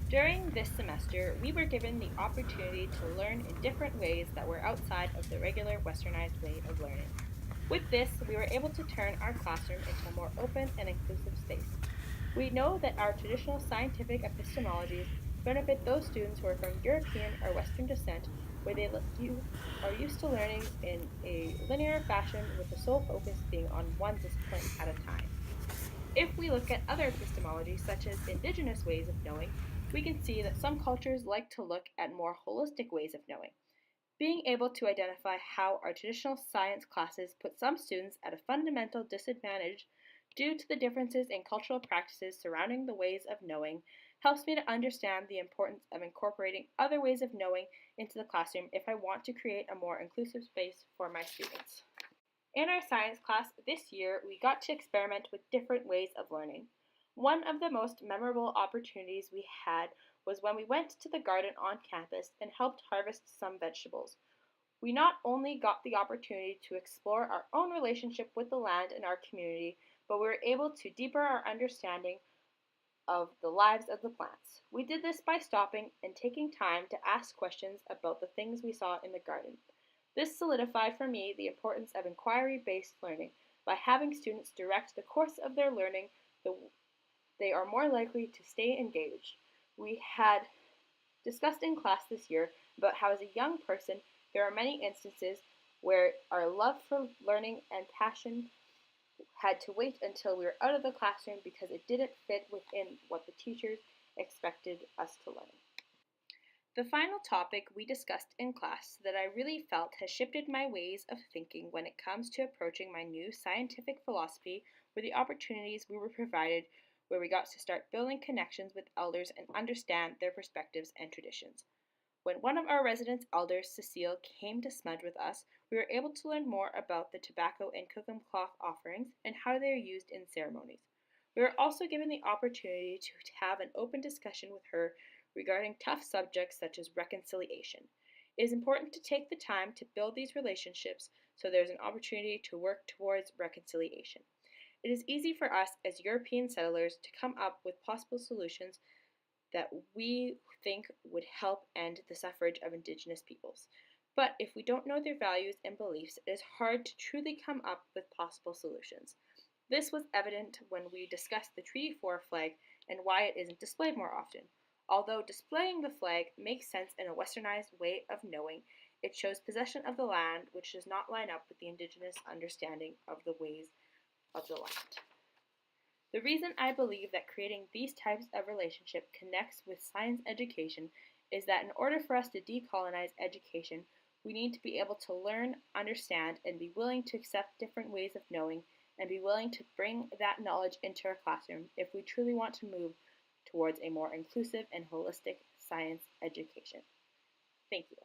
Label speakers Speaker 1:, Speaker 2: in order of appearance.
Speaker 1: During this semester, we were given the opportunity to learn in different ways that were outside of the regular westernized way of learning. With this, we were able to turn our classroom into a more open and inclusive space. We know that our traditional scientific epistemologies benefit those students who are from European or Western descent, where you are used to learning in a linear fashion with the sole focus being on one discipline at a time. If we look at other epistemologies, such as indigenous ways of knowing, we can see that some cultures like to look at more holistic ways of knowing. Being able to identify how our traditional science classes put some students at a fundamental disadvantage due to the differences in cultural practices surrounding the ways of knowing helps me to understand the importance of incorporating other ways of knowing into the classroom if I want to create a more inclusive space for my students. In our science class this year, we got to experiment with different ways of learning. One of the most memorable opportunities we had was when we went to the garden on campus and helped harvest some vegetables. We not only got the opportunity to explore our own relationship with the land and our community, but we were able to deepen our understanding of the lives of the plants. We did this by stopping and taking time to ask questions about the things we saw in the garden. This solidified for me the importance of inquiry-based learning. By having students direct the course of their learning, they are more likely to stay engaged. We had discussed in class this year about how as a young person there are many instances where our love for learning and passion had to wait until we were out of the classroom because it didn't fit within what the teachers expected us to learn. The final topic we discussed in class that I really felt has shifted my ways of thinking when it comes to approaching my new scientific philosophy were the opportunities we were provided where we got to start building connections with elders and understand their perspectives and traditions. When one of our residence elders, Cecile, came to Smudge with us, we were able to learn more about the tobacco and cooking cloth offerings and how they are used in ceremonies. We were also given the opportunity to have an open discussion with her regarding tough subjects such as reconciliation. It is important to take the time to build these relationships so there's an opportunity to work towards reconciliation. It is easy for us as European settlers to come up with possible solutions that we think would help end the suffrage of Indigenous peoples. But if we don't know their values and beliefs, it is hard to truly come up with possible solutions. This was evident when we discussed the Treaty 4 flag and why it isn't displayed more often. Although displaying the flag makes sense in a westernized way of knowing, it shows possession of the land which does not line up with the Indigenous understanding of the ways of the land. The reason I believe that creating these types of relationship connects with science education is that in order for us to decolonize education, we need to be able to learn, understand, and be willing to accept different ways of knowing and be willing to bring that knowledge into our classroom if we truly want to move towards a more inclusive and holistic science education. Thank you.